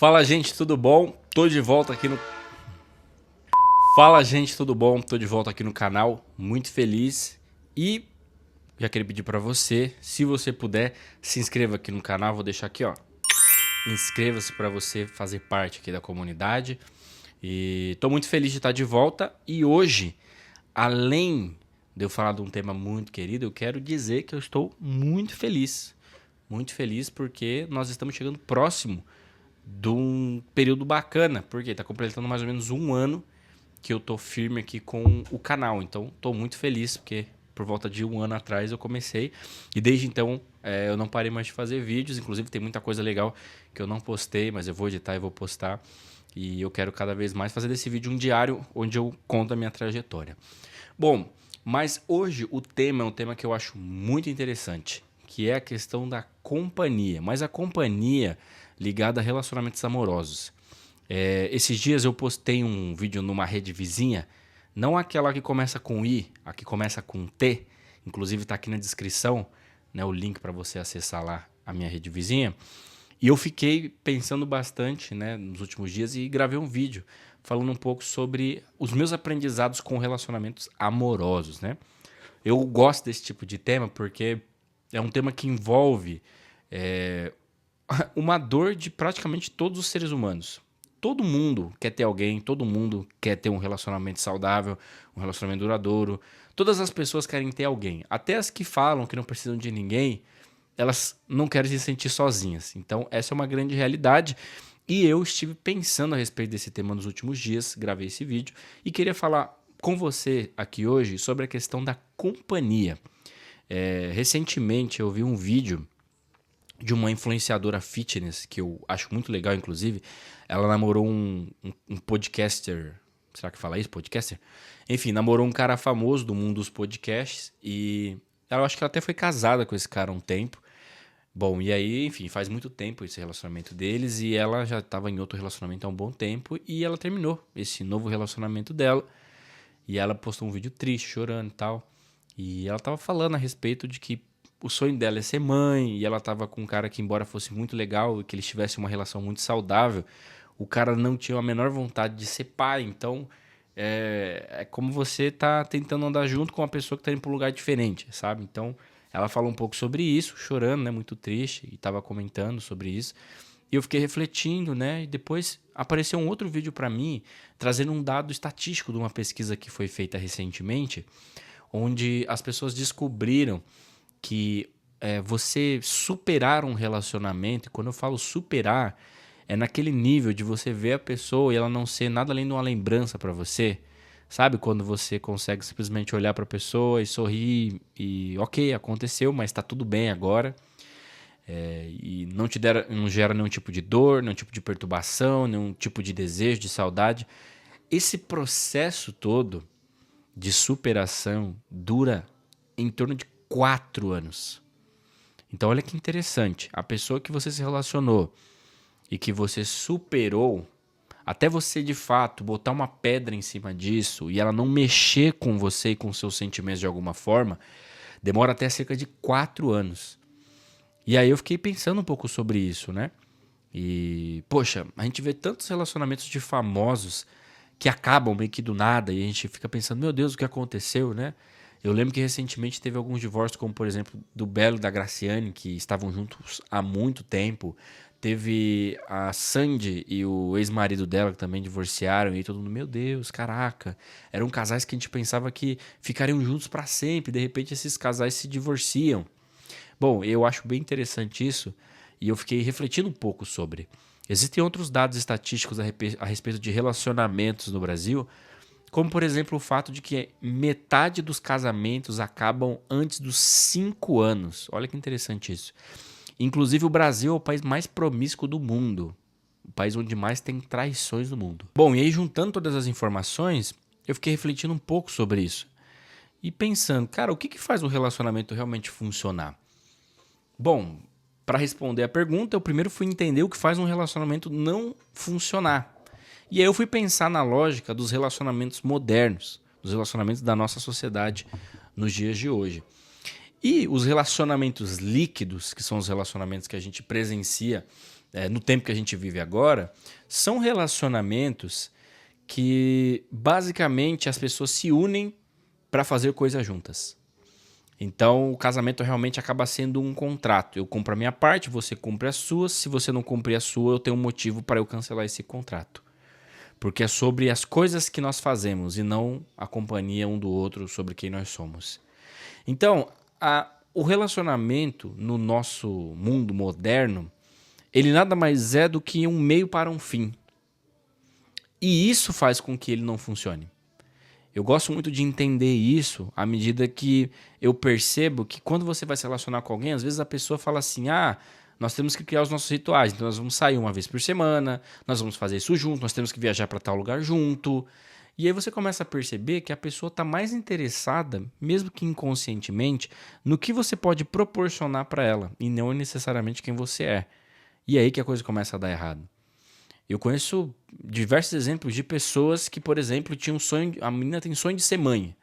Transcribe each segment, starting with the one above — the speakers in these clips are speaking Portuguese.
Fala, gente, tudo bom? Tô de volta aqui no Fala, gente, tudo bom? Tô de volta aqui no canal, muito feliz e já queria pedir pra você, se você puder, se inscreva aqui no canal, vou deixar aqui, ó. Inscreva-se pra você fazer parte aqui da comunidade. E tô muito feliz de estar de volta e hoje, além de eu falar de um tema muito querido, eu quero dizer que eu estou muito feliz. Muito feliz porque nós estamos chegando próximo de um período bacana, porque tá completando mais ou menos um ano que eu tô firme aqui com o canal. Então, tô muito feliz, porque por volta de um ano atrás eu comecei. E desde então, eu não parei mais de fazer vídeos. Inclusive, tem muita coisa legal que eu não postei, mas eu vou editar e vou postar. E eu quero cada vez mais fazer desse vídeo um diário, onde eu conto a minha trajetória. Bom, mas hoje o tema é um tema que eu acho muito interessante, que é a questão da companhia. Mas a companhia ligada a relacionamentos amorosos. Esses dias eu postei um vídeo numa rede vizinha, não aquela que começa com I, a que começa com T, inclusive está aqui na descrição, né, o link para você acessar lá a minha rede vizinha. E eu fiquei pensando bastante, né, nos últimos dias e gravei um vídeo falando um pouco sobre os meus aprendizados com relacionamentos amorosos, né? Eu gosto desse tipo de tema porque é um tema que envolve é, uma dor de praticamente todos os seres humanos. Todo mundo quer ter alguém, todo mundo quer ter um relacionamento saudável, um relacionamento duradouro. Todas as pessoas querem ter alguém. Até as que falam que não precisam de ninguém, elas não querem se sentir sozinhas. Então, essa é uma grande realidade. E eu estive pensando a respeito desse tema nos últimos dias, gravei esse vídeo e queria falar com você aqui hoje sobre a questão da companhia. Recentemente eu vi um vídeo de uma influenciadora fitness, que eu acho muito legal, inclusive. Ela namorou um podcaster. Será que fala isso? Podcaster? Enfim, namorou um cara famoso do mundo dos podcasts. E eu acho que ela até foi casada com esse cara há um tempo. Bom, e aí, enfim, faz muito tempo esse relacionamento deles. E ela já estava em outro relacionamento há um bom tempo. E ela terminou esse novo relacionamento dela. E ela postou um vídeo triste, chorando e tal. E ela tava falando a respeito de que o sonho dela é ser mãe. E ela tava com um cara que, embora fosse muito legal e que eles tivessem uma relação muito saudável, o cara não tinha a menor vontade de ser pai. Então, é como você tá tentando andar junto com uma pessoa que tá indo pra um lugar diferente, sabe? Então, ela falou um pouco sobre isso, chorando, né? Muito triste. E tava comentando sobre isso. E eu fiquei refletindo, né? E depois apareceu um outro vídeo para mim, trazendo um dado estatístico de uma pesquisa que foi feita recentemente, onde as pessoas descobriram que você superar um relacionamento, e quando eu falo superar, é naquele nível de você ver a pessoa e ela não ser nada além de uma lembrança para você. Sabe quando você consegue simplesmente olhar para a pessoa e sorrir e ok, aconteceu, mas está tudo bem agora. E não gera nenhum tipo de dor, nenhum tipo de perturbação, nenhum tipo de desejo, de saudade. Esse processo todo de superação dura em torno de 4 anos. Então olha que interessante, a pessoa que você se relacionou e que você superou, até você de fato botar uma pedra em cima disso e ela não mexer com você e com seus sentimentos de alguma forma, demora até cerca de 4 anos. E aí eu fiquei pensando um pouco sobre isso, né? E, poxa, a gente vê tantos relacionamentos de famosos que acabam meio que do nada e a gente fica pensando, meu Deus, o que aconteceu, né? Eu lembro que recentemente teve alguns divórcios, como por exemplo do Belo e da Graciane, que estavam juntos há muito tempo. Teve a Sandy e o ex-marido dela que também divorciaram e todo mundo, meu Deus, caraca. Eram casais que a gente pensava que ficariam juntos para sempre, de repente esses casais se divorciam. Bom, eu acho bem interessante isso e eu fiquei refletindo um pouco sobre. Existem outros dados estatísticos a respeito de relacionamentos no Brasil, como por exemplo o fato de que metade dos casamentos acabam antes dos 5 anos. Olha que interessante isso. Inclusive o Brasil é o país mais promíscuo do mundo, o país onde mais tem traições no mundo. Bom, e aí juntando todas as informações, eu fiquei refletindo um pouco sobre isso. E pensando, cara, o que faz um relacionamento realmente funcionar? Bom, para responder a pergunta, eu primeiro fui entender o que faz um relacionamento não funcionar. E aí eu fui pensar na lógica dos relacionamentos modernos, dos relacionamentos da nossa sociedade nos dias de hoje. E os relacionamentos líquidos, que são os relacionamentos que a gente presencia no tempo que a gente vive agora, são relacionamentos que basicamente as pessoas se unem para fazer coisas juntas. Então o casamento realmente acaba sendo um contrato. Eu cumpro a minha parte, você cumpre a sua. Se você não cumprir a sua, eu tenho um motivo para eu cancelar esse contrato. Porque é sobre as coisas que nós fazemos e não a companhia um do outro sobre quem nós somos. Então, o relacionamento no nosso mundo moderno, ele nada mais é do que um meio para um fim. E isso faz com que ele não funcione. Eu gosto muito de entender isso à medida que eu percebo que quando você vai se relacionar com alguém, às vezes a pessoa fala assim, nós temos que criar os nossos rituais, então nós vamos sair uma vez por semana, nós vamos fazer isso junto, nós temos que viajar para tal lugar junto. E aí você começa a perceber que a pessoa está mais interessada, mesmo que inconscientemente, no que você pode proporcionar para ela e não necessariamente quem você é. E é aí que a coisa começa a dar errado. Eu conheço diversos exemplos de pessoas que, por exemplo, tinham sonho, a menina tem sonho de ser mãe.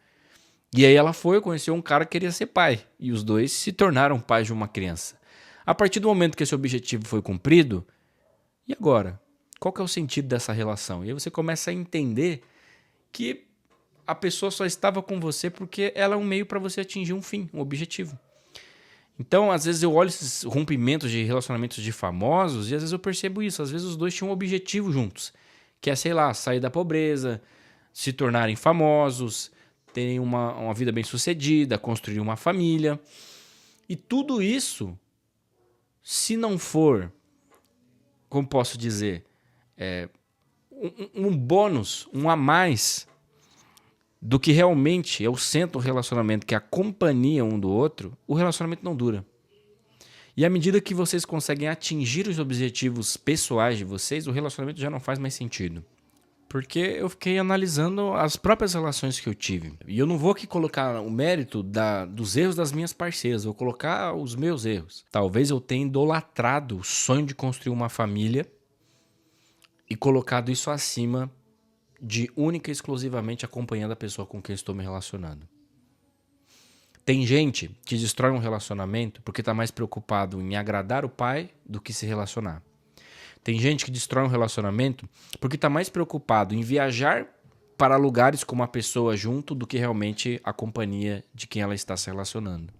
E aí ela conheceu um cara que queria ser pai. E os dois se tornaram pais de uma criança. A partir do momento que esse objetivo foi cumprido, e agora? Qual que é o sentido dessa relação? E aí você começa a entender que a pessoa só estava com você porque ela é um meio para você atingir um fim, um objetivo. Então, às vezes eu olho esses rompimentos de relacionamentos de famosos e às vezes eu percebo isso. Às vezes os dois tinham um objetivo juntos, que é, sei lá, sair da pobreza, se tornarem famosos, terem uma vida bem-sucedida, construir uma família. E tudo isso, se não for, como posso dizer, um bônus, um a mais do que realmente é o centro do relacionamento, que é a companhia um do outro, o relacionamento não dura. E à medida que vocês conseguem atingir os objetivos pessoais de vocês, o relacionamento já não faz mais sentido. Porque eu fiquei analisando as próprias relações que eu tive. E eu não vou aqui colocar o mérito dos erros das minhas parceiras, vou colocar os meus erros. Talvez eu tenha idolatrado o sonho de construir uma família e colocado isso acima de única e exclusivamente acompanhando a pessoa com quem estou me relacionando. Tem gente que destrói um relacionamento porque está mais preocupado em agradar o pai do que se relacionar. Tem gente que destrói um relacionamento porque está mais preocupado em viajar para lugares com uma pessoa junto do que realmente a companhia de quem ela está se relacionando.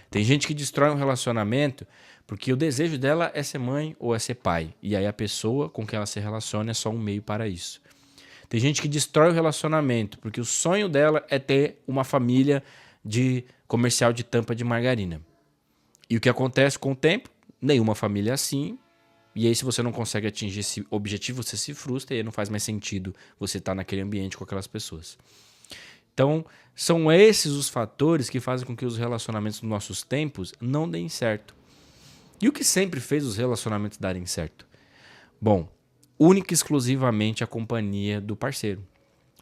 Tem gente que destrói um relacionamento porque o desejo dela é ser mãe ou é ser pai. E aí a pessoa com quem ela se relaciona é só um meio para isso. Tem gente que destrói o relacionamento porque o sonho dela é ter uma família de comercial de tampa de margarina. E o que acontece com o tempo? Nenhuma família é assim. E aí se você não consegue atingir esse objetivo, você se frustra e aí não faz mais sentido você estar naquele ambiente com aquelas pessoas. Então, são esses os fatores que fazem com que os relacionamentos nos nossos tempos não deem certo. E o que sempre fez os relacionamentos darem certo? Bom, única e exclusivamente a companhia do parceiro.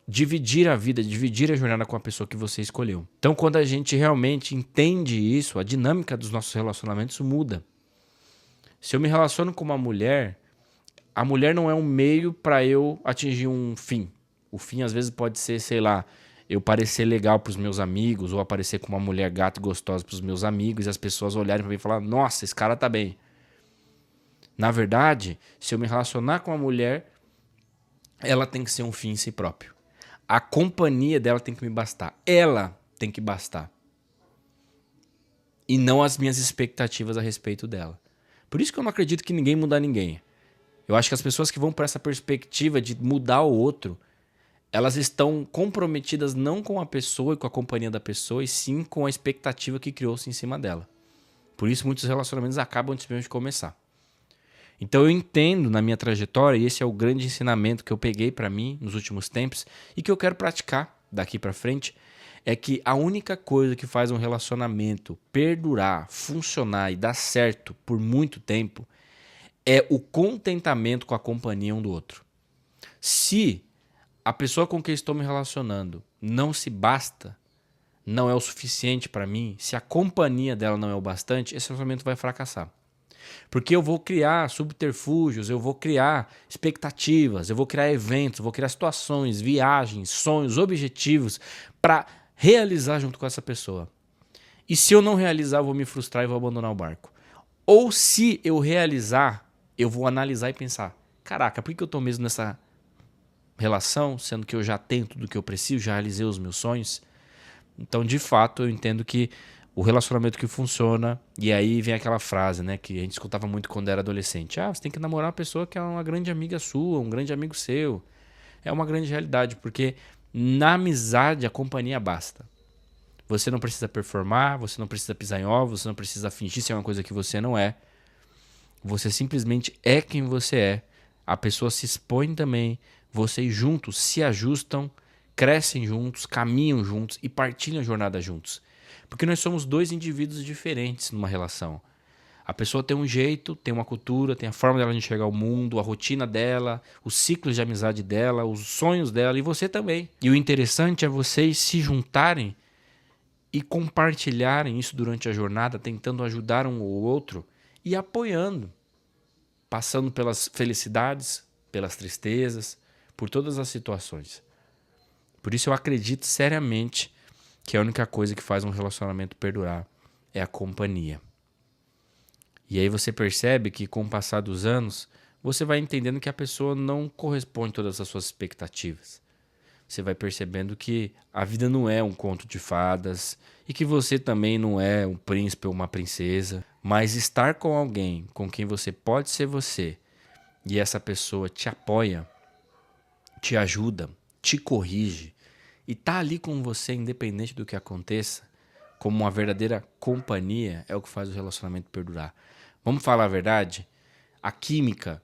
Dividir a vida, dividir a jornada com a pessoa que você escolheu. Então, quando a gente realmente entende isso, a dinâmica dos nossos relacionamentos muda. Se eu me relaciono com uma mulher, a mulher não é um meio para eu atingir um fim. O fim, às vezes, pode ser, sei lá, eu parecer legal para os meus amigos ou aparecer com uma mulher gata e gostosa para os meus amigos e as pessoas olharem para mim e falar, nossa, esse cara tá bem. Na verdade, se eu me relacionar com uma mulher, ela tem que ser um fim em si próprio. A companhia dela tem que me bastar. Ela tem que bastar. E não as minhas expectativas a respeito dela. Por isso que eu não acredito que ninguém muda ninguém. Eu acho que as pessoas que vão para essa perspectiva de mudar o outro, elas estão comprometidas não com a pessoa e com a companhia da pessoa, e sim com a expectativa que criou-se em cima dela. Por isso muitos relacionamentos acabam antes mesmo de começar. Então eu entendo na minha trajetória, e esse é o grande ensinamento que eu peguei para mim nos últimos tempos e que eu quero praticar daqui para frente, é que a única coisa que faz um relacionamento perdurar, funcionar e dar certo por muito tempo é o contentamento com a companhia um do outro. Se a pessoa com quem estou me relacionando não se basta, não é o suficiente para mim, se a companhia dela não é o bastante, esse relacionamento vai fracassar. Porque eu vou criar subterfúgios, eu vou criar expectativas, eu vou criar eventos, eu vou criar situações, viagens, sonhos, objetivos para realizar junto com essa pessoa. E se eu não realizar, eu vou me frustrar e vou abandonar o barco. Ou se eu realizar eu vou analisar e pensar, caraca, por que eu tô mesmo nessa relação, sendo que eu já tenho tudo que eu preciso, já realizei os meus sonhos? Então, de fato, eu entendo que o relacionamento que funciona, e aí vem aquela frase, né, que a gente escutava muito quando era adolescente. Ah, você tem que namorar uma pessoa que é uma grande amiga sua, um grande amigo seu. É uma grande realidade, porque na amizade a companhia basta. Você não precisa performar, você não precisa pisar em ovos, você não precisa fingir ser uma coisa que você não é. Você simplesmente é quem você é. A pessoa se expõe também. Vocês juntos se ajustam, crescem juntos, caminham juntos e partilham a jornada juntos. Porque nós somos dois indivíduos diferentes numa relação. A pessoa tem um jeito, tem uma cultura, tem a forma dela de enxergar o mundo, a rotina dela, os ciclos de amizade dela, os sonhos dela e você também. E o interessante é vocês se juntarem e compartilharem isso durante a jornada, tentando ajudar um ou outro e apoiando, passando pelas felicidades, pelas tristezas, por todas as situações. Por isso eu acredito seriamente que a única coisa que faz um relacionamento perdurar é a companhia. E aí você percebe que com o passar dos anos, você vai entendendo que a pessoa não corresponde a todas as suas expectativas. Você vai percebendo que a vida não é um conto de fadas e que você também não é um príncipe ou uma princesa, mas estar com alguém com quem você pode ser você e essa pessoa te apoia, te ajuda, te corrige e tá ali com você independente do que aconteça, como uma verdadeira companhia, é o que faz o relacionamento perdurar. Vamos falar a verdade? A química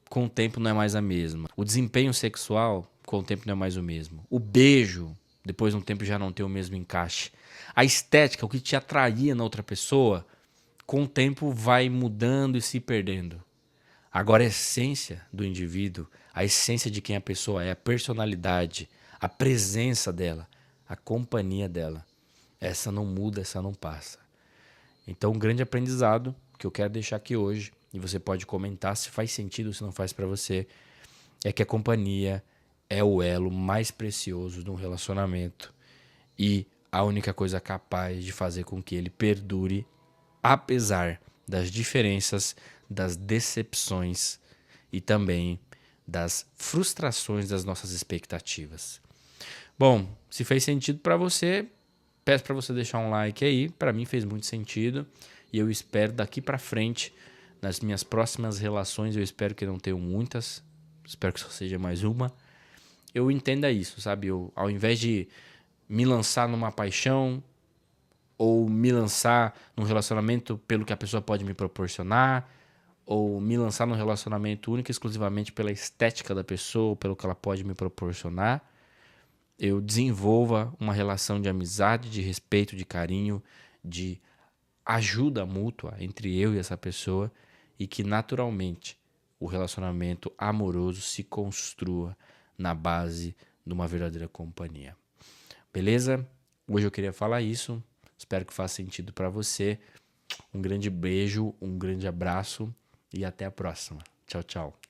com o tempo não é mais a mesma. O desempenho sexual com o tempo não é mais o mesmo. O beijo, depois de um tempo já não tem o mesmo encaixe. A estética, o que te atraía na outra pessoa, com o tempo vai mudando e se perdendo. Agora a essência do indivíduo, a essência de quem a pessoa é, a personalidade, a presença dela, a companhia dela, essa não muda, essa não passa. Então um grande aprendizado que eu quero deixar aqui hoje, e você pode comentar se faz sentido ou se não faz para você, é que a companhia é o elo mais precioso de um relacionamento e a única coisa capaz de fazer com que ele perdure, apesar das diferenças, das decepções e também das frustrações das nossas expectativas. Bom, se fez sentido para você, peço para você deixar um like aí, para mim fez muito sentido e eu espero daqui para frente, nas minhas próximas relações, eu espero que não tenham muitas, espero que só seja mais uma, eu entenda isso, sabe? Eu, ao invés de me lançar numa paixão ou me lançar num relacionamento pelo que a pessoa pode me proporcionar, ou me lançar num relacionamento único e exclusivamente pela estética da pessoa, ou pelo que ela pode me proporcionar, eu desenvolva uma relação de amizade, de respeito, de carinho, de ajuda mútua entre eu e essa pessoa e que naturalmente o relacionamento amoroso se construa na base de uma verdadeira companhia. Beleza? Hoje eu queria falar isso. Espero que faça sentido para você. Um grande beijo, um grande abraço e até a próxima. Tchau, tchau.